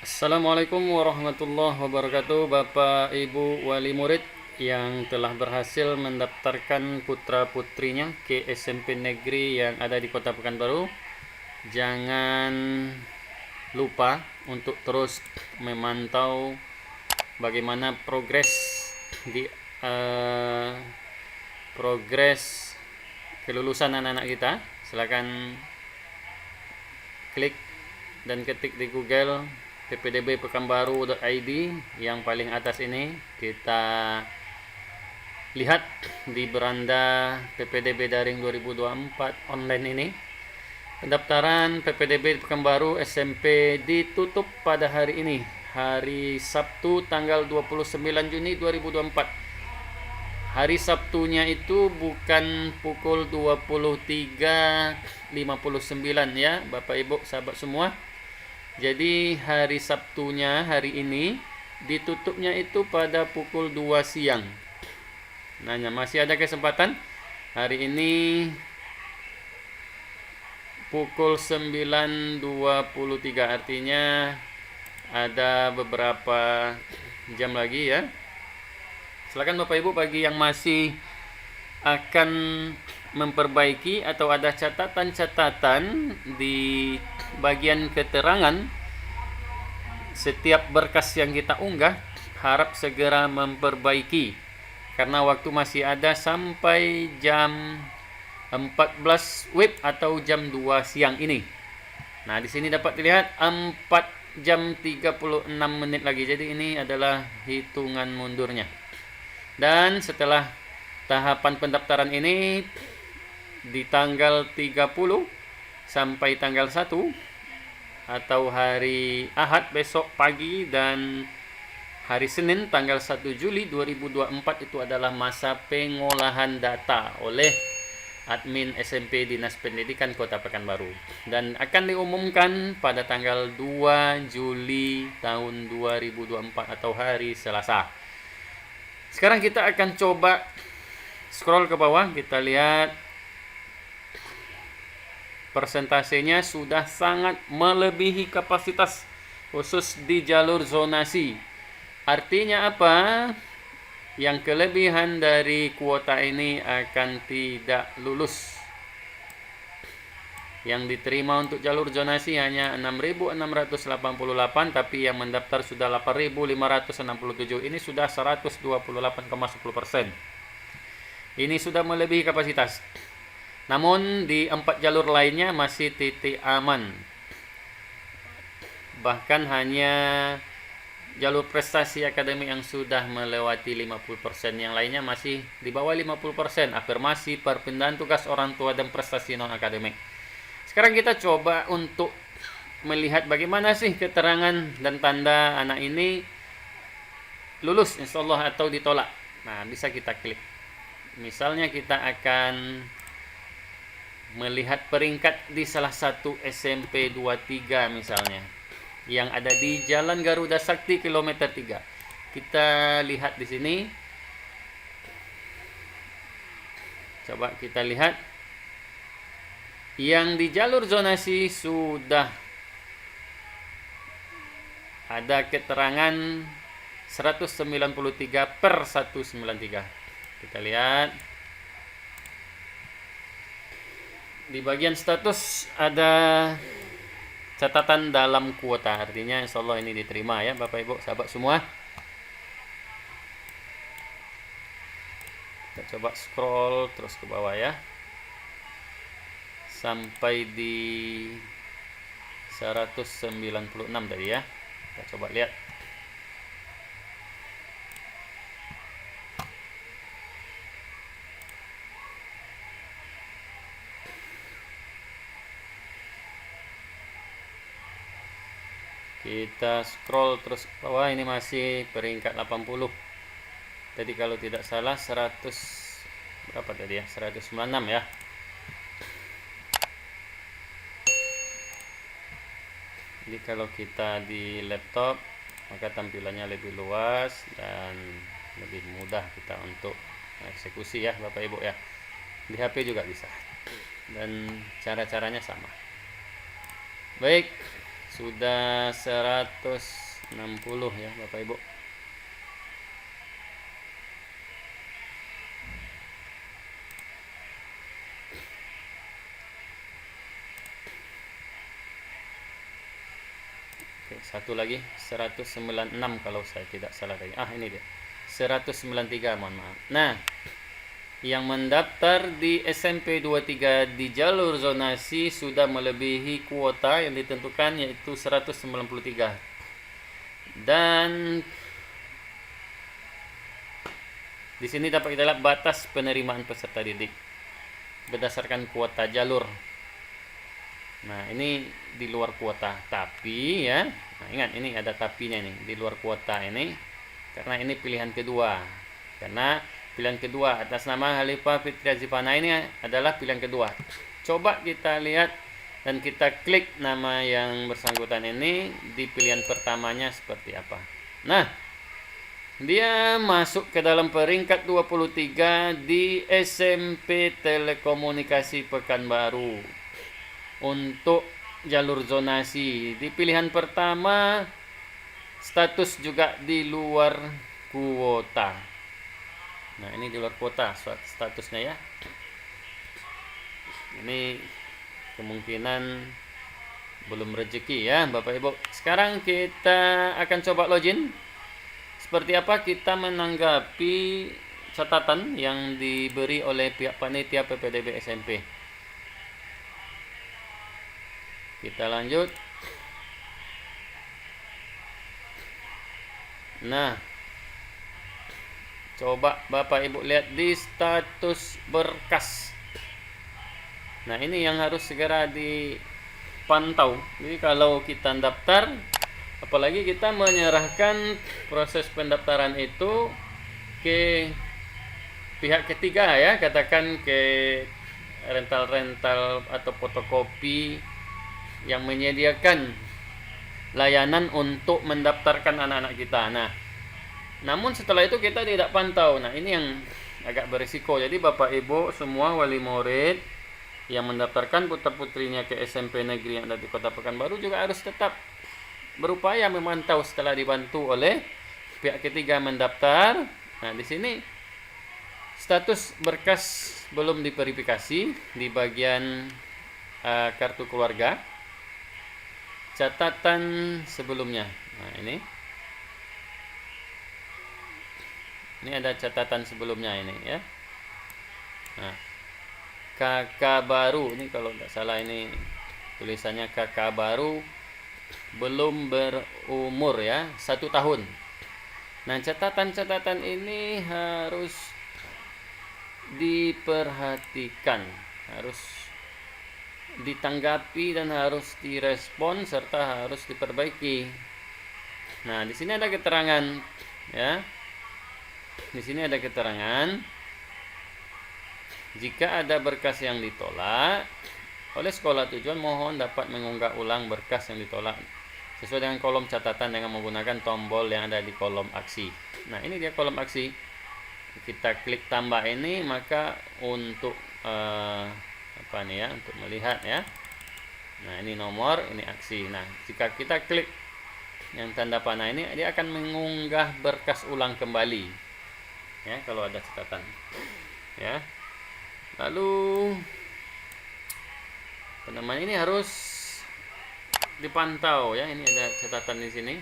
Assalamualaikum warahmatullahi wabarakatuh, Bapak Ibu wali murid yang telah berhasil mendaftarkan putra-putrinya ke SMP negeri yang ada di Kota Pekanbaru. Jangan lupa untuk terus memantau bagaimana progres di eh, progres kelulusan anak-anak kita. Silakan klik dan ketik di Google ppdb.pekanbaru.id. Yang paling atas ini kita lihat di beranda PPDB Daring 2024 online ini. Pendaftaran PPDB Pekanbaru SMP ditutup pada hari ini, hari Sabtu tanggal 29 Juni 2024. Hari Sabtunya itu bukan pukul 23.59 ya Bapak Ibu sahabat semua. Jadi hari Sabtunya hari ini ditutupnya itu pada pukul 2 siang. Nanya masih ada kesempatan hari ini pukul 9.23, artinya ada beberapa jam lagi ya. Silakan Bapak Ibu bagi yang masih akan memperbaiki atau ada catatan-catatan di bagian keterangan setiap berkas yang kita unggah, harap segera memperbaiki karena waktu masih ada sampai jam 14 WIB atau jam 2 siang ini. Nah, di sini dapat dilihat 4 jam 36 menit lagi. Jadi ini adalah hitungan mundurnya. Dan setelah tahapan pendaftaran ini di tanggal 30 sampai tanggal 1 atau hari Ahad besok pagi dan hari Senin tanggal 1 Juli 2024 itu adalah masa pengolahan data oleh admin SMP Dinas Pendidikan Kota Pekanbaru dan akan diumumkan pada tanggal 2 Juli tahun 2024 atau hari Selasa. Sekarang kita akan coba scroll ke bawah, kita lihat persentasenya sudah sangat melebihi kapasitas khusus di jalur zonasi. Artinya apa? Yang kelebihan dari kuota ini akan tidak lulus. Yang diterima untuk jalur zonasi hanya 6.688, tapi yang mendaftar sudah 8.567. Ini sudah 128,10%. Ini sudah melebihi kapasitas. Namun di 4 jalur lainnya masih titik aman. Bahkan hanya jalur prestasi akademik yang sudah melewati 50%, yang lainnya masih di bawah 50%. Afirmasi, perpindahan tugas orang tua, dan prestasi non akademik. Sekarang kita coba untuk melihat bagaimana sih keterangan dan tanda anak ini lulus insyaallah atau ditolak. Nah, bisa kita klik. Misalnya kita akan melihat peringkat di salah satu SMP 23 misalnya, yang ada di Jalan Garuda Sakti kilometer 3. Kita lihat di sini. Coba kita lihat. Yang di jalur zonasi sudah ada keterangan 193/193. Kita lihat. Di bagian status ada catatan dalam kuota, artinya insyaallah ini diterima ya Bapak Ibu sahabat semua. Kita coba scroll terus ke bawah ya sampai di 196 tadi ya. Kita coba lihat. Kita scroll terus ke bawah, ini masih peringkat 80. Tadi kalau tidak salah 100 berapa tadi ya? 196 ya. Jadi kalau kita di laptop maka tampilannya lebih luas dan lebih mudah kita untuk eksekusi ya Bapak Ibu ya. Di HP juga bisa. Dan cara-caranya sama. Baik, sudah 160 ya Bapak Ibu. Oke, satu lagi 196 kalau saya tidak salah tadi. Ini dia. 193, mohon maaf. Nah, yang mendaftar di SMP 23 di jalur zonasi sudah melebihi kuota yang ditentukan, yaitu 193. Dan di sini dapat kita lihat batas penerimaan peserta didik berdasarkan kuota jalur. Nah, ini di luar kuota, tapi ya, nah ingat ini ada tapinya nih, di luar kuota ini, karena ini pilihan kedua. Karena pilihan kedua atas nama Khalifah Fitri Azifana ini adalah pilihan kedua. Coba kita lihat dan kita klik nama yang bersangkutan ini di pilihan pertamanya seperti apa. Nah, dia masuk ke dalam peringkat 23 di SMP Telekomunikasi Pekanbaru untuk jalur zonasi. Di pilihan pertama, status juga di luar kuota. Nah, ini di luar kuota statusnya ya. Ini kemungkinan belum rezeki ya Bapak Ibu. Sekarang kita akan coba login. Seperti apa kita menanggapi catatan yang diberi oleh pihak panitia PPDB SMP. Kita lanjut. Nah, coba Bapak Ibu lihat di status berkas. Nah, ini yang harus segera dipantau. Jadi kalau kita daftar, apalagi kita menyerahkan proses pendaftaran itu ke pihak ketiga ya, katakan ke rental atau fotokopi yang menyediakan layanan untuk mendaftarkan anak-anak kita. Nah, namun setelah itu kita tidak pantau. Nah, ini yang agak berisiko. Jadi Bapak Ibu semua wali murid yang mendaftarkan putra-putrinya ke SMP negeri yang ada di Kota Pekanbaru juga harus tetap berupaya memantau setelah dibantu oleh pihak ketiga mendaftar. Nah, di sini status berkas belum diverifikasi di bagian kartu keluarga. Catatan sebelumnya. Nah, ini ada catatan sebelumnya ini ya. Nah, kakak baru ini kalau nggak salah ini tulisannya kakak baru belum berumur ya 1 tahun. Nah, catatan-catatan ini harus diperhatikan, harus ditanggapi dan harus direspon serta harus diperbaiki. Nah, di sini ada keterangan ya. Di sini ada keterangan jika ada berkas yang ditolak oleh sekolah tujuan, mohon dapat mengunggah ulang berkas yang ditolak sesuai dengan kolom catatan dengan menggunakan tombol yang ada di kolom aksi. Nah, ini dia kolom aksi. Kita klik tambah ini, maka untuk apa nih ya, untuk melihat ya. Nah, ini nomor, ini aksi. Nah, jika kita klik yang tanda panah ini, dia akan mengunggah berkas ulang kembali ya kalau ada catatan ya. Lalu peneman ini harus dipantau ya. Ini ada catatan di sini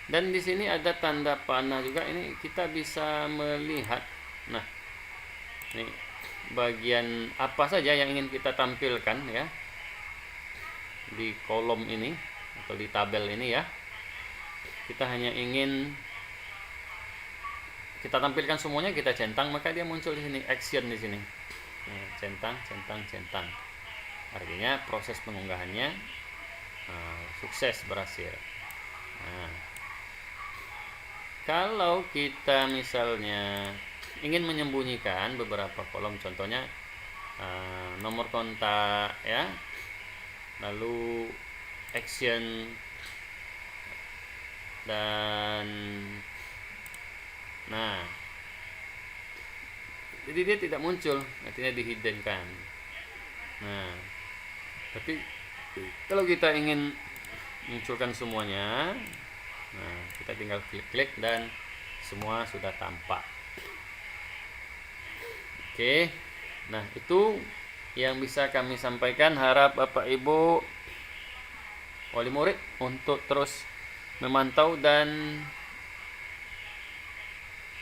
dan di sini ada tanda panah juga. Ini kita bisa melihat. Nah, ini bagian apa saja yang ingin kita tampilkan ya di kolom ini atau di tabel ini ya. Kita hanya ingin kita tampilkan semuanya, kita centang, maka dia muncul di sini action di sini. Nih, centang. Artinya proses pengunggahannya sukses, berhasil. Nah, kalau kita misalnya ingin menyembunyikan beberapa kolom, contohnya nomor kontak ya, lalu action dan nah, jadi dia tidak muncul, artinya dihiddenkan. Nah, tapi kalau kita ingin munculkan semuanya. Nah, kita tinggal klik-klik dan semua sudah tampak. Oke. Nah, itu yang bisa kami sampaikan. Harap Bapak Ibu wali murid untuk terus memantau dan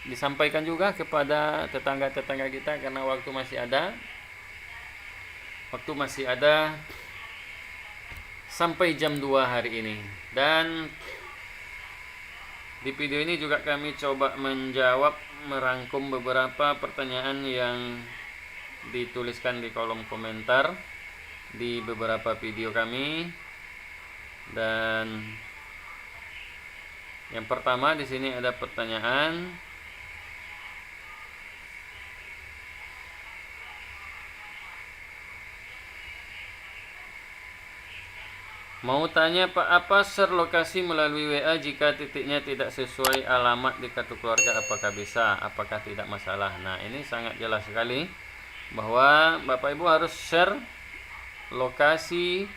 disampaikan juga kepada tetangga-tetangga kita, karena waktu masih ada sampai jam 2 hari ini. Dan di video ini juga kami coba merangkum beberapa pertanyaan yang dituliskan di kolom komentar di beberapa video kami. Dan yang pertama di sini ada pertanyaan, mau tanya Pak, apa share lokasi melalui WA jika titiknya tidak sesuai alamat di kartu keluarga, apakah bisa? Apakah tidak masalah? Nah, ini sangat jelas sekali bahwa Bapak Ibu harus share lokasi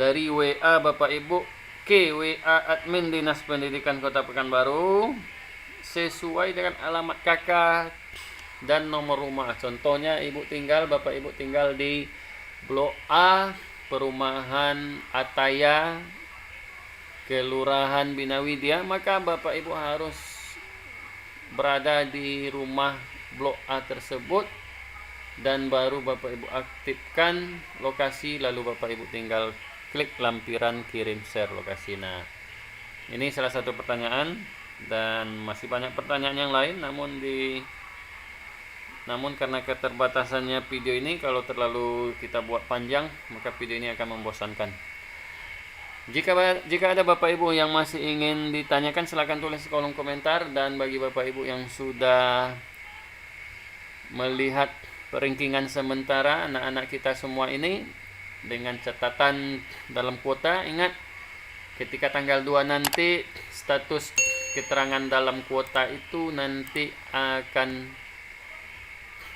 dari WA Bapak Ibu ke WA admin Dinas Pendidikan Kota Pekanbaru sesuai dengan alamat kakak dan nomor rumah. Contohnya Bapak Ibu tinggal di Blok A, Perumahan Ataya, Kelurahan Binawidya, maka Bapak Ibu harus berada di rumah Blok A tersebut dan baru Bapak Ibu aktifkan lokasi, lalu Bapak Ibu tinggal klik lampiran kirim share lokasi. Nah, ini salah satu pertanyaan dan masih banyak pertanyaan yang lain, namun karena keterbatasannya video ini, kalau terlalu kita buat panjang maka video ini akan membosankan. Jika ada Bapak Ibu yang masih ingin ditanyakan, silahkan tulis di kolom komentar. Dan bagi Bapak Ibu yang sudah melihat peringkingan sementara anak-anak kita semua ini dengan catatan dalam kuota, ingat ketika tanggal 2 nanti status keterangan dalam kuota itu nanti akan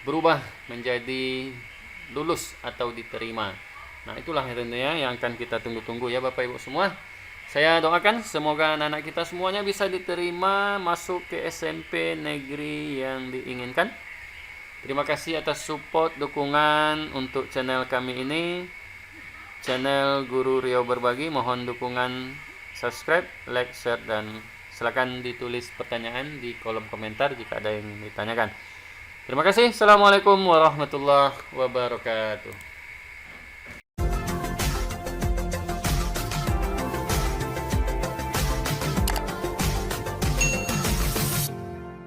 berubah menjadi lulus atau diterima. Nah, itulah tentunya yang akan kita tunggu-tunggu ya Bapak Ibu semua. Saya doakan semoga anak-anak kita semuanya bisa diterima masuk ke SMP negeri yang diinginkan. Terima kasih atas support dukungan untuk channel kami ini, channel Guru Riau Berbagi. Mohon dukungan subscribe, like, share, dan silakan ditulis pertanyaan di kolom komentar jika ada yang ditanyakan. Terima kasih. Assalamualaikum warahmatullahi wabarakatuh.